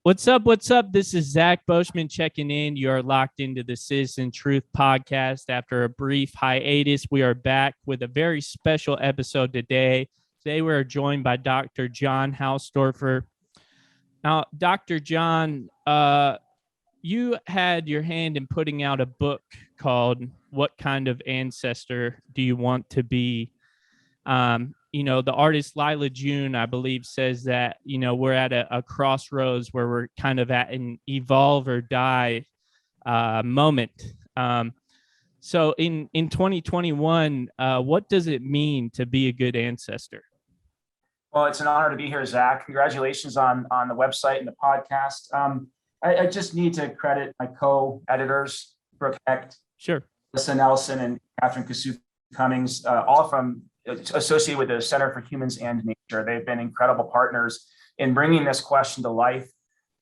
What's up? What's up? This is Zach Boschman checking in. You are locked into the Citizen Truth podcast. After a brief hiatus, we are back with a very special episode today. Today, we are joined by Dr. John Hausdoerffer. Now, Dr. John, you had your hand in putting out a book called What Kind of Ancestor Do You Want to Be? The artist Lila June, I believe, says that, we're at a crossroads where we're kind of at an evolve or die moment. So in 2021, what does it mean to be a good ancestor? Well, it's an honor to be here, Zach. Congratulations on the website and the podcast. I just need to credit my co-editors, Brooke Hecht, Sure, Alyssa Nelson, and Catherine Cummings, all from associated with the Center for Humans and Nature. They've been incredible partners in bringing this question to life.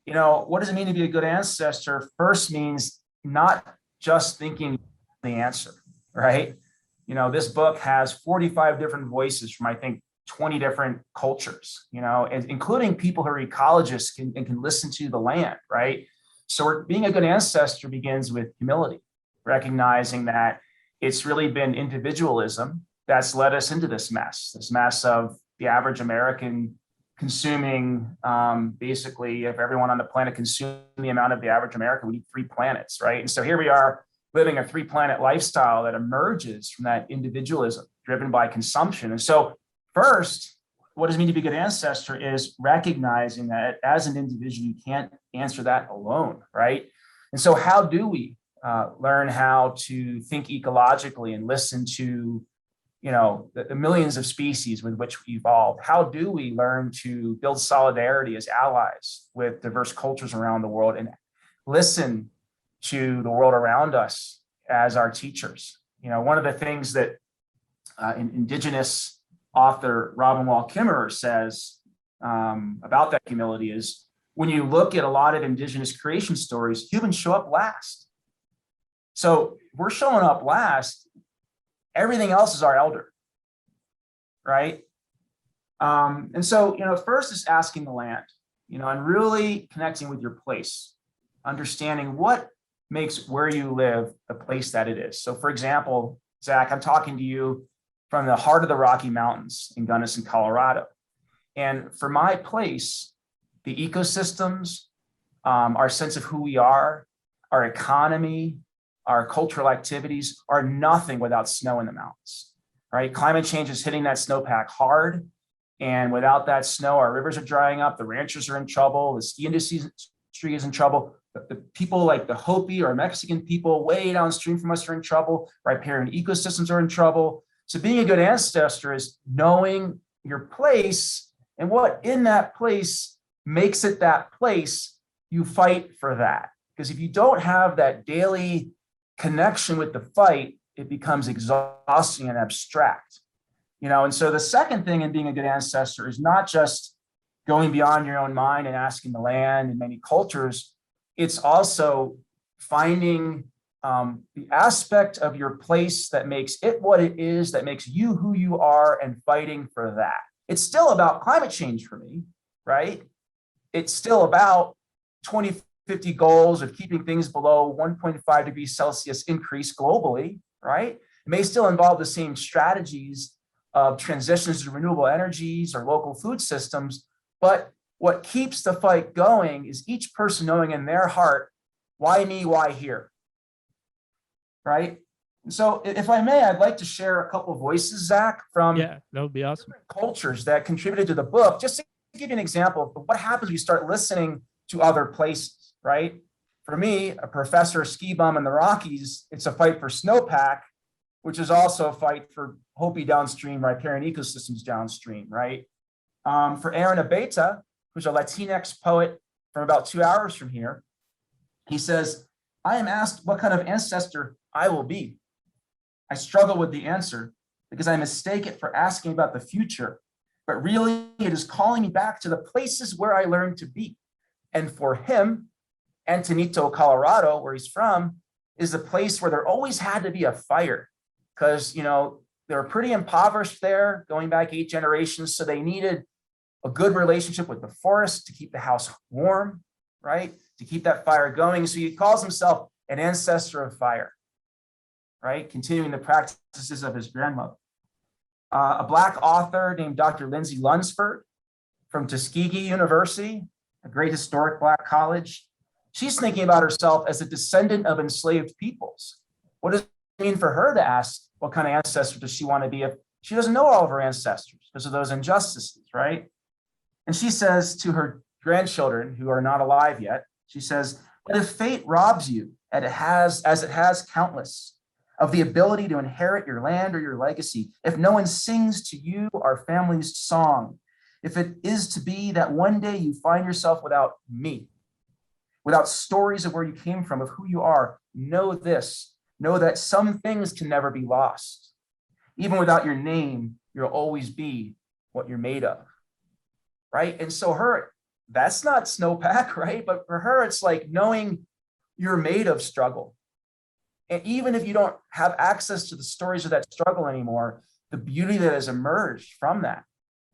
What does it mean to be a good ancestor? First means not just thinking the answer, right? This book has 45 different voices from, I think, 20 different cultures, including people who are ecologists and can listen to the land, right? So being a good ancestor begins with humility, recognizing that it's really been individualism that's led us into this mess of the average American consuming, basically, if everyone on the planet consumed the amount of the average American, we need 3 planets, right? And so here we are living a 3-planet lifestyle that emerges from that individualism driven by consumption. And so first, what does it mean to be a good ancestor is recognizing that as an individual, you can't answer that alone, right? And so how do we learn how to think ecologically and listen to the millions of species with which we evolved? How do we learn to build solidarity as allies with diverse cultures around the world and listen to the world around us as our teachers? One of the things that Indigenous author Robin Wall Kimmerer says about that humility is when you look at a lot of Indigenous creation stories, humans show up last. So we're showing up last. Everything else is our elder, right? And so, first is asking the land, and really connecting with your place, understanding what makes where you live the place that it is. So for example, Zach, I'm talking to you from the heart of the Rocky Mountains in Gunnison, Colorado. And for my place, the ecosystems, our sense of who we are, our economy, our cultural activities are nothing without snow in the mountains, right? Climate change is hitting that snowpack hard. And without that snow, our rivers are drying up. The ranchers are in trouble. The ski industry is in trouble. The people like the Hopi or Mexican people way downstream from us are in trouble. Riparian ecosystems are in trouble. So being a good ancestor is knowing your place and what in that place makes it that place. You fight for that. Because if you don't have that daily connection with the fight, it becomes exhausting and abstract. And so the second thing in being a good ancestor is not just going beyond your own mind and asking the land in many cultures. It's also finding the aspect of your place that makes it what it is, that makes you who you are, and fighting for that. It's still about climate change for me, right? It's still about 2050 goals of keeping things below 1.5 degrees Celsius increase globally, right? It may still involve the same strategies of transitions to renewable energies or local food systems, but what keeps the fight going is each person knowing in their heart, why me, why here, right? And so if I may, I'd like to share a couple of voices, Zach, from that would be awesome. Cultures that contributed to the book, just to give you an example of what happens when you start listening to other places. Right? For me, a professor ski bum in the Rockies, it's a fight for snowpack, which is also a fight for Hopi downstream, riparian ecosystems downstream, right? For Aaron Abeta, who's a Latinx poet from about 2 hours from here, he says, I am asked what kind of ancestor I will be. I struggle with the answer because I mistake it for asking about the future, but really it is calling me back to the places where I learned to be. And for him, Antonito, Colorado, where he's from, is a place where there always had to be a fire because, they were pretty impoverished there going back 8 generations. So they needed a good relationship with the forest to keep the house warm, right? To keep that fire going. So he calls himself an ancestor of fire, right? Continuing the practices of his grandmother. A Black author named Dr. Lindsay Lunsford from Tuskegee University, a great historic Black college. She's thinking about herself as a descendant of enslaved peoples. What does it mean for her to ask what kind of ancestor does she want to be if she doesn't know all of her ancestors because of those injustices, right? And she says to her grandchildren who are not alive yet, she says, but if fate robs you, as it has countless, of the ability to inherit your land or your legacy, if no one sings to you our family's song, if it is to be that one day you find yourself without me, without stories of where you came from, of who you are, know this, know that some things can never be lost. Even without your name, you'll always be what you're made of, right? And so that's not snowpack, right? But for her, it's like knowing you're made of struggle. And even if you don't have access to the stories of that struggle anymore, the beauty that has emerged from that,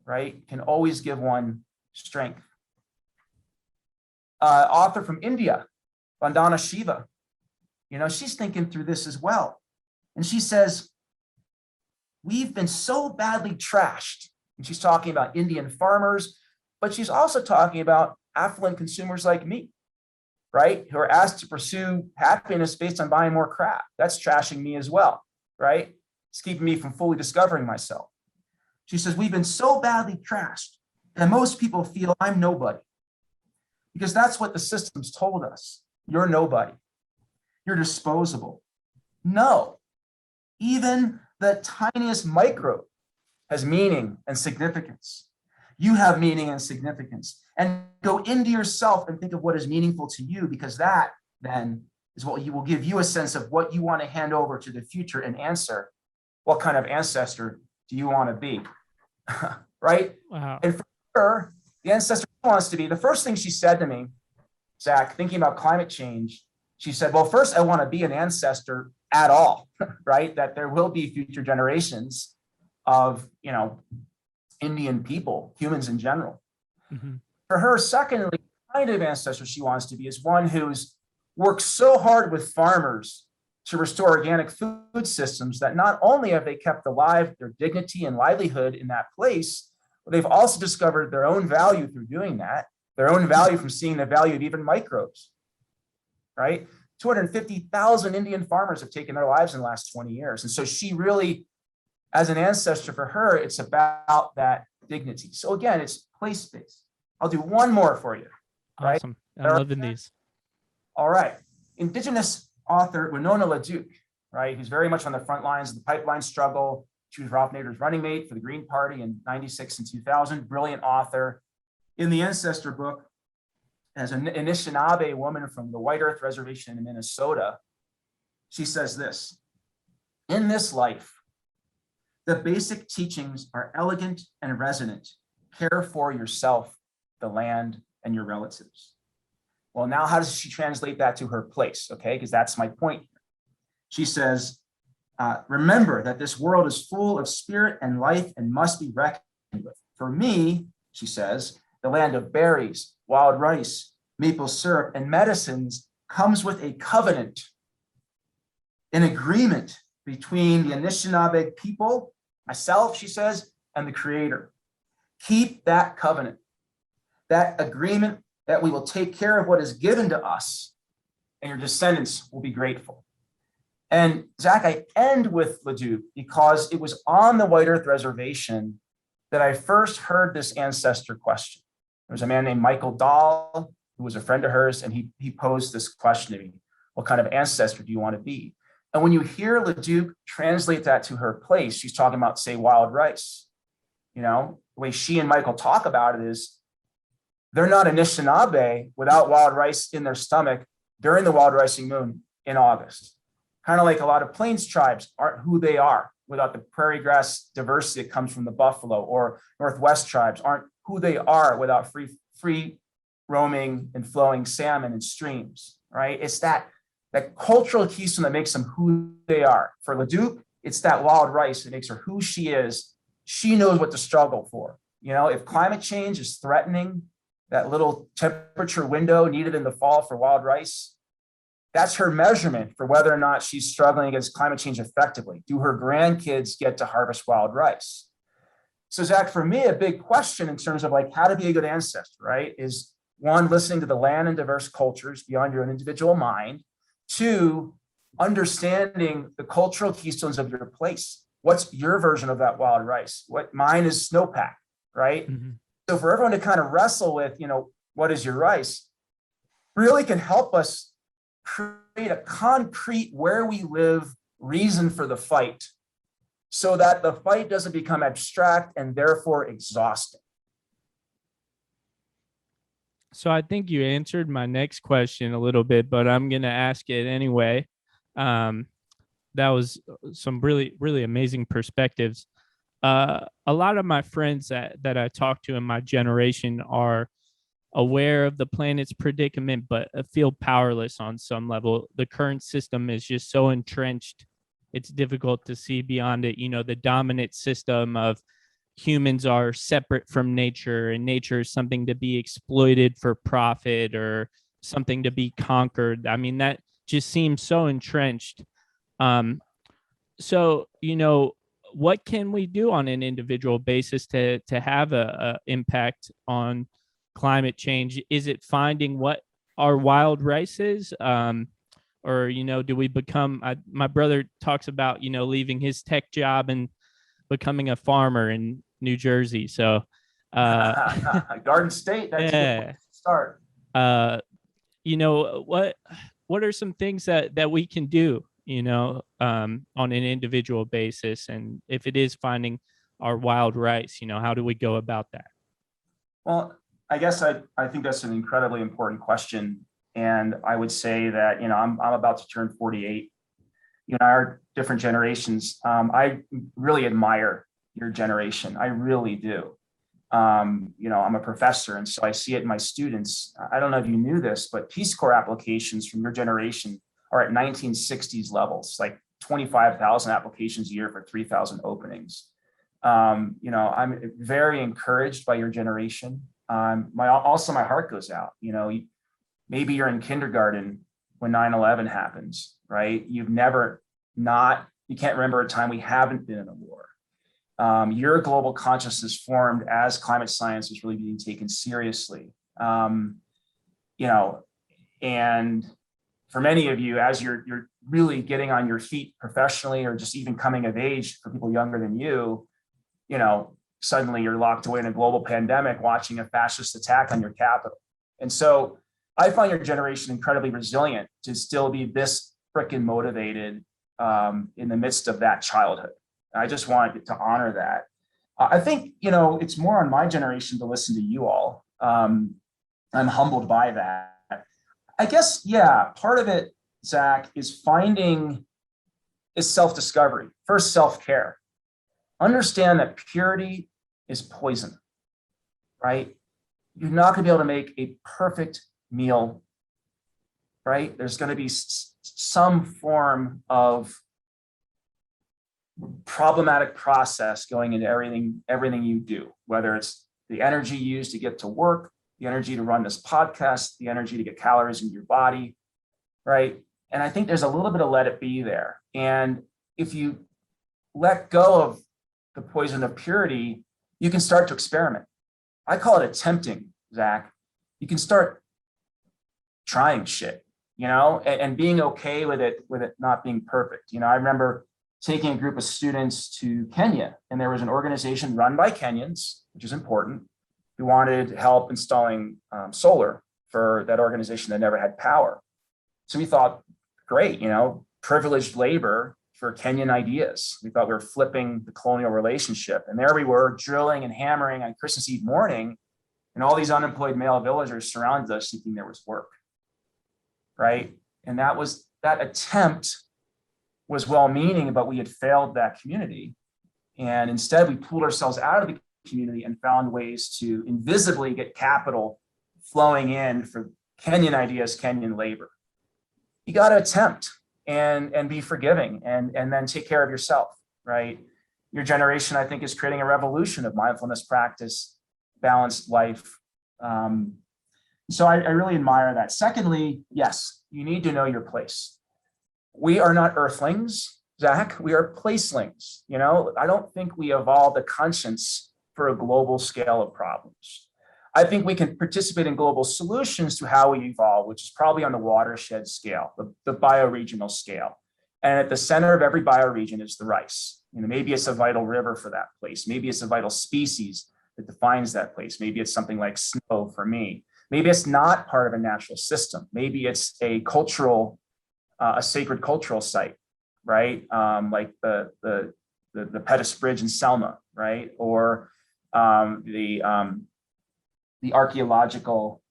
right, can always give one strength. Author from India, Vandana Shiva, she's thinking through this as well. And she says, we've been so badly trashed. And she's talking about Indian farmers, but she's also talking about affluent consumers like me, right? Who are asked to pursue happiness based on buying more crap. That's trashing me as well, right? It's keeping me from fully discovering myself. She says, we've been so badly trashed that most people feel I'm nobody. Because that's what the system's told us. You're nobody. You're disposable. No, even the tiniest microbe has meaning and significance. You have meaning and significance. And go into yourself and think of what is meaningful to you, because that then is what will give you a sense of what you want to hand over to the future and answer, what kind of ancestor do you want to be, right? Wow. And for her, the ancestor she wants to be, the first thing she said to me, Zach, thinking about climate change, she said, well, first I want to be an ancestor at all, right? That there will be future generations of, Indian people, humans in general. Mm-hmm. For her, secondly, the kind of ancestor she wants to be is one who's worked so hard with farmers to restore organic food systems that not only have they kept alive their dignity and livelihood in that place, but they've also discovered their own value through doing that, their own value from seeing the value of even microbes, right? 250,000 Indian farmers have taken their lives in the last 20 years. And so she really, as an ancestor, for her, it's about that dignity. So again, it's place-based. I'll do one more for you. Right? Awesome. I'm loving these. All right. Indigenous author Winona Leduc, right, who's very much on the front lines of the pipeline struggle. She was Ralph Nader's running mate for the Green Party in 96 and 2000. Brilliant author. In the Ancestor book, as an Anishinaabe woman from the White Earth Reservation in Minnesota, she says this: in this life, the basic teachings are elegant and resonant. Care for yourself, the land, and your relatives. Well, now how does she translate that to her place? Okay, because that's my point here. She says, remember that this world is full of spirit and life and must be reckoned with. For me, she says, the land of berries, wild rice, maple syrup, and medicines comes with a covenant, an agreement between the Anishinaabe people, myself, she says, and the Creator. Keep that covenant, that agreement that we will take care of what is given to us, and your descendants will be grateful. And Zach, I end with Leduc because it was on the White Earth Reservation that I first heard this ancestor question. There was a man named Michael Dahl, who was a friend of hers, and he posed this question to me: what kind of ancestor do you want to be? And when you hear Leduc translate that to her place, she's talking about, say, wild rice. The way she and Michael talk about it is they're not Anishinaabe without wild rice in their stomach during the wild ricing moon in August. Kind of like a lot of Plains tribes aren't who they are without the prairie grass diversity that comes from the buffalo, or Northwest tribes aren't who they are without free roaming and flowing salmon and streams, right? It's that cultural keystone that makes them who they are. For Leduc, it's that wild rice that makes her who she is. She knows what to struggle for. If climate change is threatening that little temperature window needed in the fall for wild rice, that's her measurement for whether or not she's struggling against climate change effectively. Do her grandkids get to harvest wild rice? So Zach, for me, a big question in terms of like how to be a good ancestor, right, is one, listening to the land and diverse cultures beyond your own individual mind. Two, understanding the cultural keystones of your place. What's your version of that wild rice? What mine is snowpack, right? Mm-hmm. So for everyone to kind of wrestle with, what is your rice, really can help us create a concrete where we live reason for the fight, so that the fight doesn't become abstract and therefore exhausting. So I think you answered my next question a little bit, but I'm going to ask it anyway. That was some really, really amazing perspectives. A lot of my friends that I talk to in my generation are aware of the planet's predicament, but feel powerless on some level. The current system is just so entrenched. It's difficult to see beyond it. The dominant system of humans are separate from nature, and nature is something to be exploited for profit or something to be conquered. I mean, that just seems so entrenched. So, what can we do on an individual basis to have a impact on climate change? Is it finding what our wild rice is? Or, do we become, my brother talks about, leaving his tech job and becoming a farmer in New Jersey. So, Garden State, that's a good place to start. What are some things that we can do, on an individual basis? And if it is finding our wild rice, how do we go about that? Well, I guess I think that's an incredibly important question. And I would say that, I'm about to turn 48. You and I are different generations. I really admire your generation. I really do. I'm a professor, and so I see it in my students. I don't know if you knew this, but Peace Corps applications from your generation are at 1960s levels, like 25,000 applications a year for 3,000 openings. I'm very encouraged by your generation. My heart goes out. Maybe you're in kindergarten when 9/11 happens, right? You can't remember a time we haven't been in a war. Your global consciousness formed as climate science was really being taken seriously. And for many of you, as you're really getting on your feet professionally, or just even coming of age for people younger than you, suddenly you're locked away in a global pandemic watching a fascist attack on your capital. And so I find your generation incredibly resilient to still be this freaking motivated in the midst of that childhood. I just wanted to honor that. I think, it's more on my generation to listen to you all. I'm humbled by that. I guess, part of it, Zach, is self-discovery. First, self-care. Understand that purity is poison, right? You're not going to be able to make a perfect meal, right? There's going to be some form of problematic process going into everything you do, whether it's the energy you use to get to work, the energy to run this podcast, the energy to get calories into your body, right? And I think there's a little bit of let it be there. And if you let go of the poison of purity, you can start to experiment. I call it attempting, Zach. You can start trying shit, and being okay with it not being perfect. I remember taking a group of students to Kenya, and there was an organization run by Kenyans, which is important, who wanted help installing solar for that organization that never had power. So we thought, great, privileged labor for Kenyan ideas. We thought we were flipping the colonial relationship. And there we were drilling and hammering on Christmas Eve morning, and all these unemployed male villagers surrounded us thinking there was work, right? And that attempt was well-meaning, but we had failed that community. And instead we pulled ourselves out of the community and found ways to invisibly get capital flowing in for Kenyan ideas, Kenyan labor. You got to attempt and be forgiving and then take care of yourself, right? Your generation, I think, is creating a revolution of mindfulness practice, balanced life, So I really admire that. Secondly, yes, you need to know your place. We are not earthlings, Zach. We are placelings. I don't think we evolved a conscience for a global scale of problems. I think we can participate in global solutions to how we evolve, which is probably on the watershed scale, the bioregional scale. And at the center of every bioregion is the rice. Maybe it's a vital river for that place. Maybe it's a vital species that defines that place. Maybe it's something like snow for me. Maybe it's not part of a natural system. Maybe it's a sacred cultural site, right? Like the Pettus Bridge in Selma, right? Or the archaeological,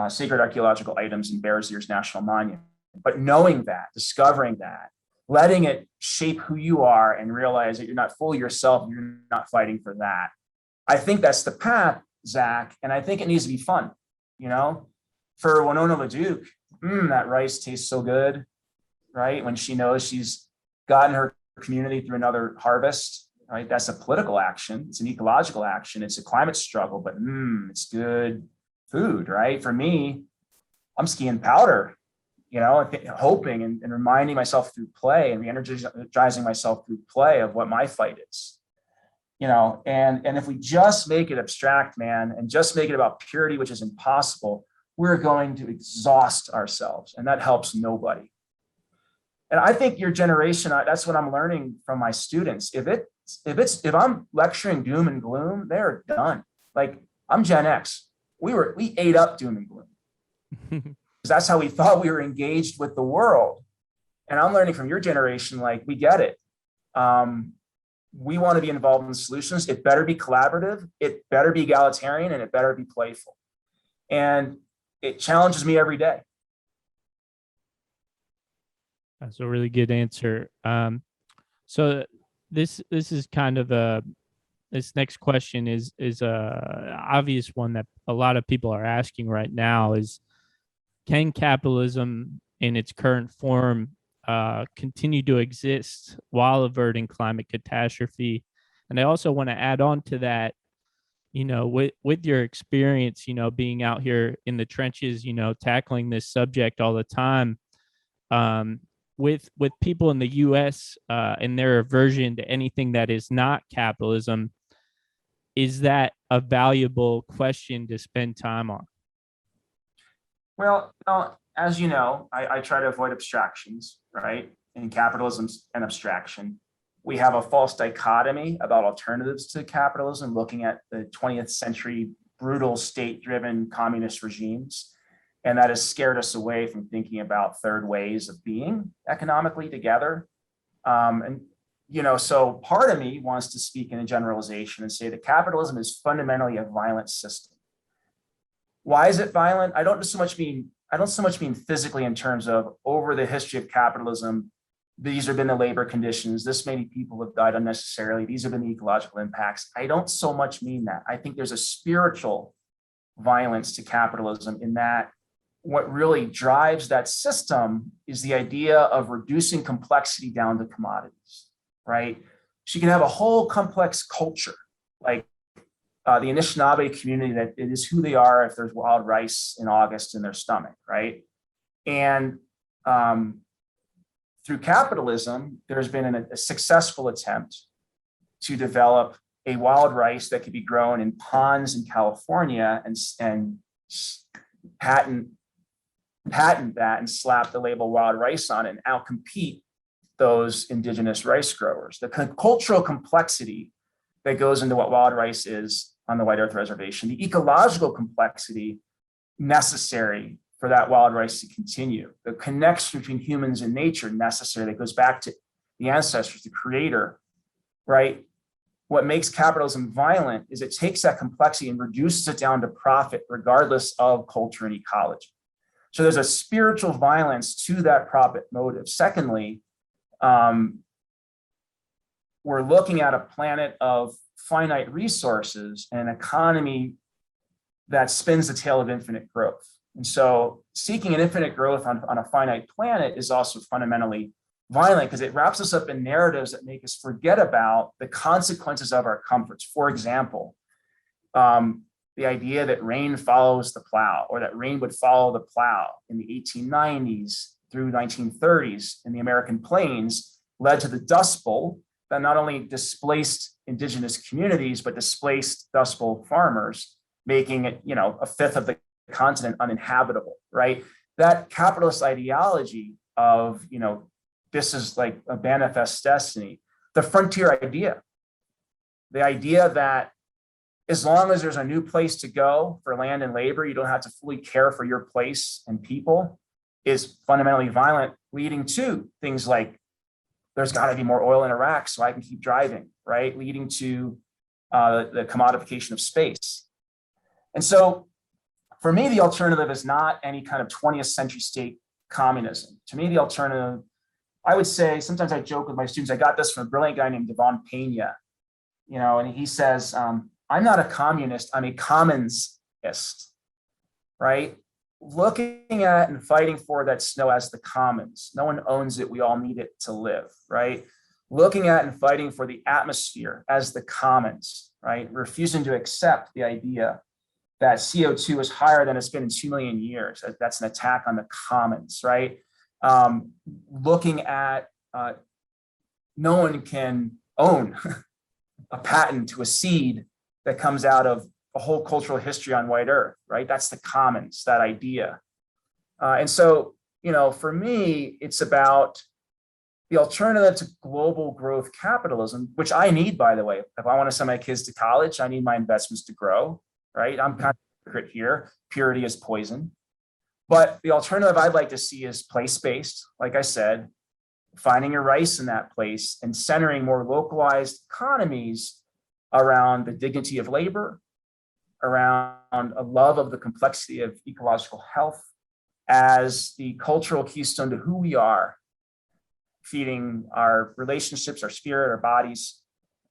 sacred archaeological items in Bears Ears National Monument. But knowing that, discovering that, letting it shape who you are and realize that you're not fully yourself, you're not fighting for that. I think that's the path, Zach, and I think it needs to be fun. For Winona Leduc, that rice tastes so good, right? When she knows she's gotten her community through another harvest, right? That's a political action. It's an ecological action. It's a climate struggle, but it's good food, right? For me, I'm skiing powder, hoping and reminding myself through play and re-energizing myself through play of what my fight is. And if we just make it abstract, man, and just make it about purity, which is impossible, we're going to exhaust ourselves, and that helps nobody. And I think your generation, that's what I'm learning from my students. If I'm lecturing doom and gloom, they're done. Like, I'm Gen X. We ate up doom and gloom. Because that's how we thought we were engaged with the world. And I'm learning from your generation, like, we get it. We want to be involved in solutions. It better be collaborative, it better be egalitarian, and it better be playful. And it challenges me every day. That's a really good answer. So this is kind of this next question is a obvious one that a lot of people are asking right now is, can capitalism in its current form continue to exist while averting climate catastrophe? And I also want to add on to that, with your experience, being out here in the trenches, tackling this subject all the time, with people in the U.S. And their aversion to anything that is not capitalism, is that a valuable question to spend time on? Well, as you know, I try to avoid abstractions, right? In capitalism's an abstraction. We have a false dichotomy about alternatives to capitalism, looking at the 20th century brutal state-driven communist regimes. And that has scared us away from thinking about third ways of being economically together. So part of me wants to speak in a generalization and say that capitalism is fundamentally a violent system. Why is it violent? I don't so much mean physically in terms of over the history of capitalism, these have been the labor conditions, this many people have died unnecessarily, these have been the ecological impacts. I don't so much mean that. I think there's a spiritual violence to capitalism in that what really drives that system is the idea of reducing complexity down to commodities, right? So you can have a whole complex culture, like the Anishinaabe community, that it is who they are if there's wild rice in August in their stomach, right? And through capitalism, there's been a successful attempt to develop a wild rice that could be grown in ponds in California and patent that and slap the label wild rice on it and outcompete those indigenous rice growers. The cultural complexity that goes into what wild rice is on the White Earth Reservation, the ecological complexity necessary for that wild rice to continue, the connection between humans and nature necessary that goes back to the ancestors, the creator, right? What makes capitalism violent is it takes that complexity and reduces it down to profit, regardless of culture and ecology. So there's a spiritual violence to that profit motive. Secondly, we're looking at a planet of finite resources and an economy that spins the tale of infinite growth. And so seeking an infinite growth on a finite planet is also fundamentally violent because it wraps us up in narratives that make us forget about the consequences of our comforts. For example, the the idea that rain follows the plow, or that rain would follow the plow in the 1890s through 1930s in the American plains, led to the Dust Bowl that not only displaced indigenous communities, but displaced Dust Bowl farmers, making it, a fifth of the continent uninhabitable, right? That capitalist ideology of, this is like a manifest destiny, the frontier idea, the idea that as long as there's a new place to go for land and labor, you don't have to fully care for your place and people, is fundamentally violent, leading to things like there's got to be more oil in Iraq so I can keep driving, right? Leading to the commodification of space. And so for me, the alternative is not any kind of 20th century state communism. To me, the alternative, I would say, sometimes I joke with my students, I got this from a brilliant guy named Devon Pena, and he says, I'm not a communist, I'm a commonsist, right? Looking at and fighting for that snow as the commons. No one owns it, we all need it to live, right? Looking at and fighting for the atmosphere as the commons, right? Refusing to accept the idea that CO2 is higher than it's been in 2 million years. That's an attack on the commons, right? Looking at no one can own a patent to a seed that comes out of a whole cultural history on white earth, right? That's the commons, that idea. And so, for me, it's about the alternative to global growth capitalism, which I need, by the way. If I want to send my kids to college, I need my investments to grow, right? I'm kind of a hypocrite here. Purity is poison. But the alternative I'd like to see is place-based, like I said, finding your rice in that place and centering more localized economies around the dignity of labor, around a love of the complexity of ecological health as the cultural keystone to who we are, feeding our relationships, our spirit, our bodies,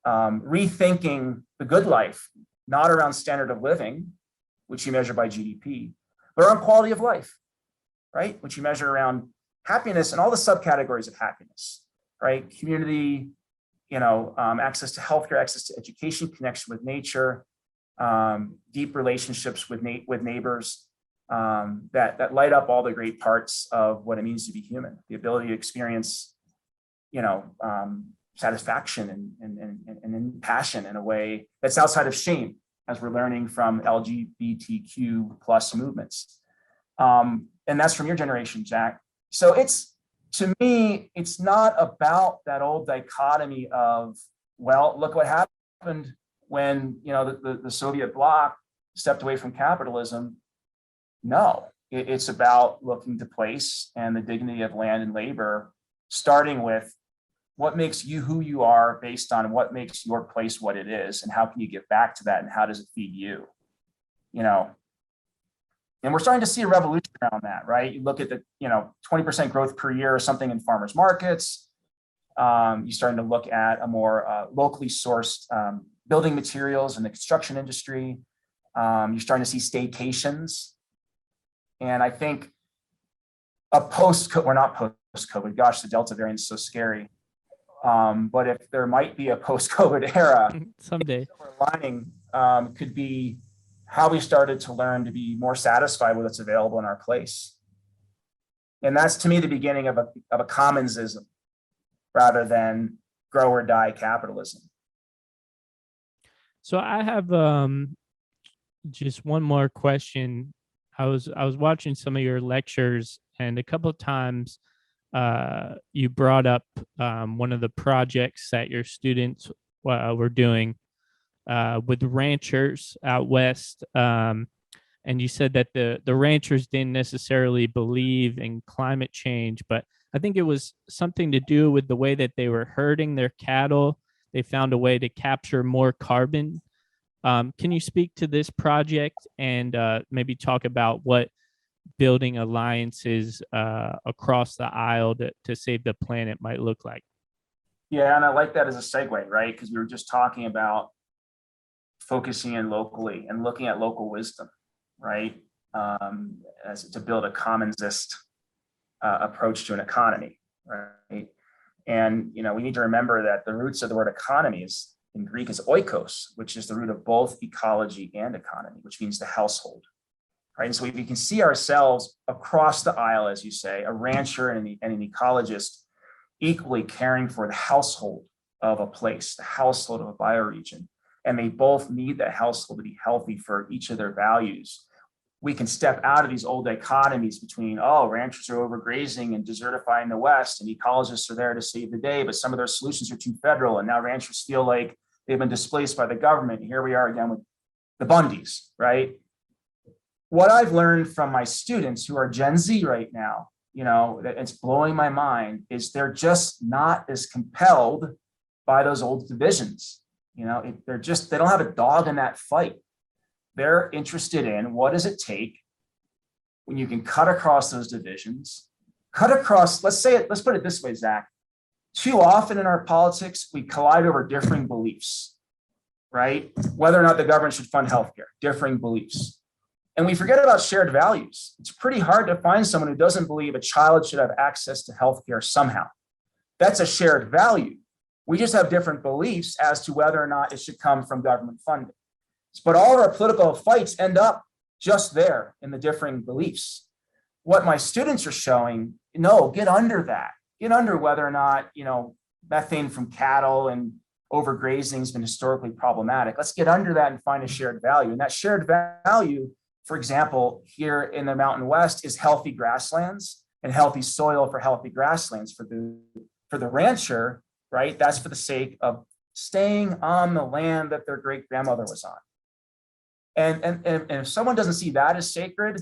rethinking the good life, not around standard of living, which you measure by GDP, but around quality of life, right? Which you measure around happiness and all the subcategories of happiness, right? Community, access to healthcare, access to education, connection with nature, deep relationships with neighbors, that light up all the great parts of what it means to be human. The ability to experience, satisfaction and passion in a way that's outside of shame, as we're learning from LGBTQ plus movements. And that's from your generation, Jack. So to me, it's not about that old dichotomy of, well, look what happened when the Soviet bloc stepped away from capitalism. No, it's about looking to place and the dignity of land and labor, starting with what makes you who you are based on what makes your place what it is, and how can you get back to that, and how does it feed you? And we're starting to see a revolution around that, right? You look at the 20% growth per year or something in farmers markets. You're starting to look at a more locally sourced building materials in the construction industry. You're starting to see staycations. And I think we're not post-COVID, gosh, the Delta variant is so scary. But if there might be a post-COVID era, someday, silver lining could be how we started to learn to be more satisfied with what's available in our place. And that's, to me, the beginning of a commonsism rather than grow or die capitalism. So I have just one more question. I was watching some of your lectures, and a couple of times you brought up one of the projects that your students were doing with ranchers out west. And you said that the ranchers didn't necessarily believe in climate change, but I think it was something to do with the way that they were herding their cattle. They found a way to capture more carbon. Can you speak to this project and maybe talk about what building alliances across the aisle to save the planet might look like? Yeah, and I like that as a segue, right? Because we were just talking about focusing in locally and looking at local wisdom, right? As to build a commonsist approach to an economy, right? And we need to remember that the roots of the word economy is in Greek is oikos, which is the root of both ecology and economy, which means the household. Right? And so we can see ourselves across the aisle, as you say, a rancher and an ecologist equally caring for the household of a place, the household of a bioregion. And they both need that household to be healthy for each of their values. We can step out of these old dichotomies between, ranchers are overgrazing and desertifying the West, and ecologists are there to save the day, but some of their solutions are too federal, and now ranchers feel like they've been displaced by the government. Here we are again with the Bundys, right? What I've learned from my students who are Gen Z right now, that it's blowing my mind, is they're just not as compelled by those old divisions. They don't have a dog in that fight. They're interested in what does it take when you can cut across those divisions, let's put it this way, Zach. Too often in our politics, we collide over differing beliefs, right? Whether or not the government should fund healthcare, differing beliefs. And we forget about shared values. It's pretty hard to find someone who doesn't believe a child should have access to healthcare somehow. That's a shared value. We just have different beliefs as to whether or not it should come from government funding. But all of our political fights end up just there in the differing beliefs. What my students are showing, get under that. Get under whether or not, methane from cattle and overgrazing has been historically problematic. Let's get under that and find a shared value. And that shared value, for example, here in the Mountain West is healthy grasslands and healthy soil for healthy grasslands for the rancher, right? That's for the sake of staying on the land that their great grandmother was on. And if someone doesn't see that as sacred,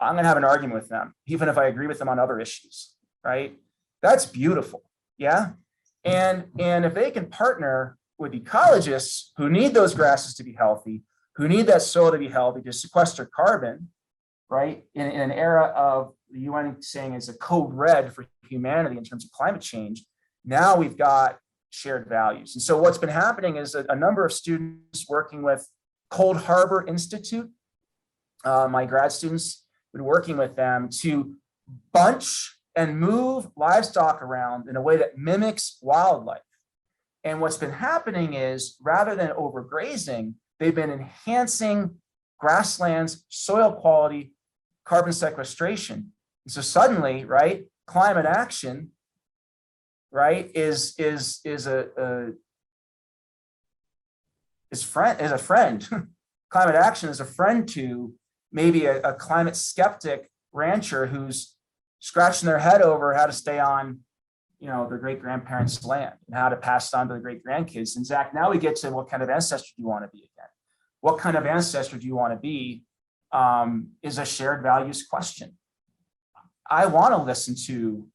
I'm going to have an argument with them, even if I agree with them on other issues, right? That's beautiful, yeah? And if they can partner with ecologists who need those grasses to be healthy, who need that soil to be healthy, to sequester carbon, right? In an era of the UN saying it's a code red for humanity in terms of climate change, now we've got shared values. And so what's been happening is a number of students working with Cold Harbor Institute, my grad students, been working with them to bunch and move livestock around in a way that mimics wildlife. And what's been happening is, rather than overgrazing, they've been enhancing grasslands, soil quality, carbon sequestration. And so suddenly, right, climate action, right, is a friend. Climate action is a friend to maybe a climate skeptic rancher who's scratching their head over how to stay on, their great grandparents' land and how to pass it on to the great grandkids. And Zach, now we get to what kind of ancestor do you want to be again? What kind of ancestor do you want to be? Is a shared values question. I want to listen to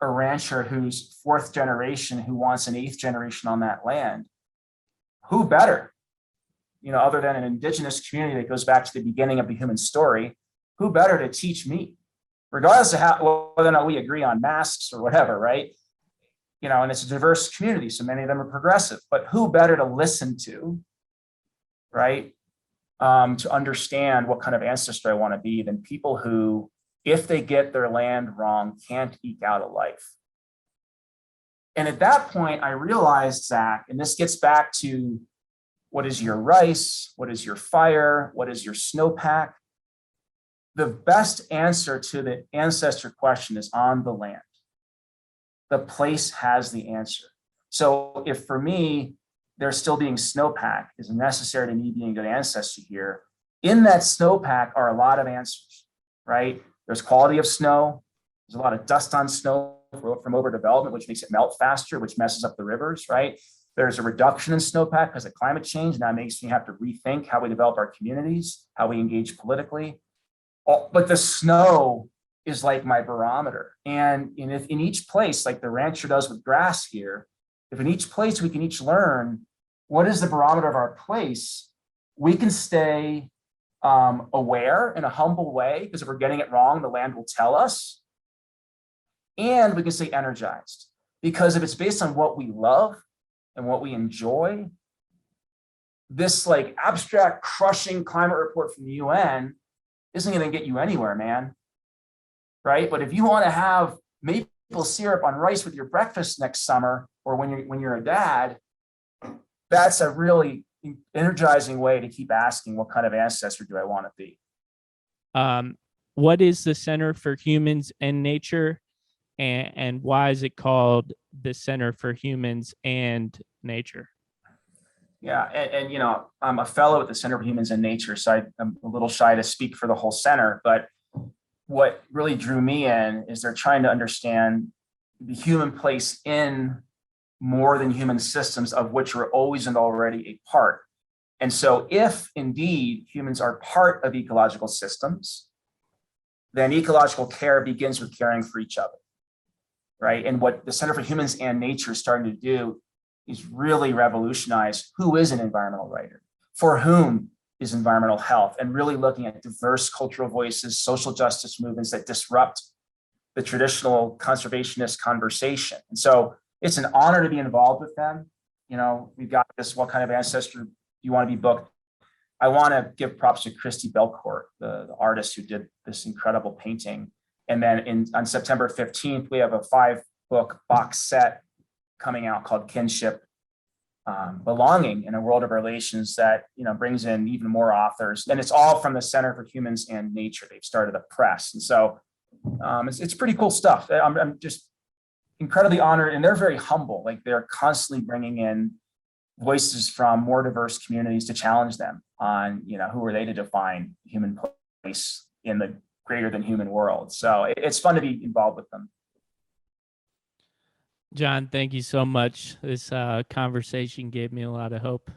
a rancher who's fourth generation, who wants an eighth generation on that land. Who better, other than an indigenous community that goes back to the beginning of the human story, who better to teach me, regardless of whether or not we agree on masks or whatever, right? And it's a diverse community, so many of them are progressive, but who better to listen to, right? To understand what kind of ancestor I want to be than people who, if they get their land wrong, can't eke out a life. And at that point, I realized, Zach, and this gets back to what is your rice? What is your fire? What is your snowpack? The best answer to the ancestor question is on the land. The place has the answer. So if for me, there still being snowpack is necessary to me being a good ancestor here, in that snowpack are a lot of answers, right? There's quality of snow. There's a lot of dust on snow from overdevelopment, which makes it melt faster, which messes up the rivers, right? There's a reduction in snowpack because of climate change. Now it makes me have to rethink how we develop our communities, how we engage politically. But the snow is like my barometer. And if in each place, like the rancher does with grass here, if in each place we can each learn what is the barometer of our place, we can stay aware in a humble way, because if we're getting it wrong, the land will tell us. And we can stay energized, because if it's based on what we love and what we enjoy, this like abstract crushing climate report from the UN isn't going to get you anywhere, man. Right? But if you want to have maple syrup on rice with your breakfast next summer, or when you're a dad, that's a really energizing way to keep asking, what kind of ancestor do I want to be? What is the Center for Humans and Nature, and why is it called the Center for Humans and Nature? Yeah, and you know, I'm a fellow at the Center for Humans and Nature, so I'm a little shy to speak for the whole center, but what really drew me in is they're trying to understand the human place in more than human systems, of which we're always and already a part. And so if indeed humans are part of ecological systems, then ecological care begins with caring for each other, right? And what the Center for Humans and Nature is starting to do is really revolutionize who is an environmental writer, for whom is environmental health, and really looking at diverse cultural voices, social justice movements that disrupt the traditional conservationist conversation. And so it's an honor to be involved with them. You know, we've got this What Kind of Ancestor You Want to Be book. I want to give props to Christy Belcourt, the artist who did this incredible painting. And then on September 15th, we have a 5-book box set coming out called Kinship, Belonging in a World of Relations, that, you know, brings in even more authors. And it's all from the Center for Humans and Nature. They've started a press. And so it's pretty cool stuff. I'm just incredibly honored, and they're very humble. Like, they're constantly bringing in voices from more diverse communities to challenge them on, you know, who are they to define human place in the greater than human world. So it's fun to be involved with them. John, thank you so much. This conversation gave me a lot of hope.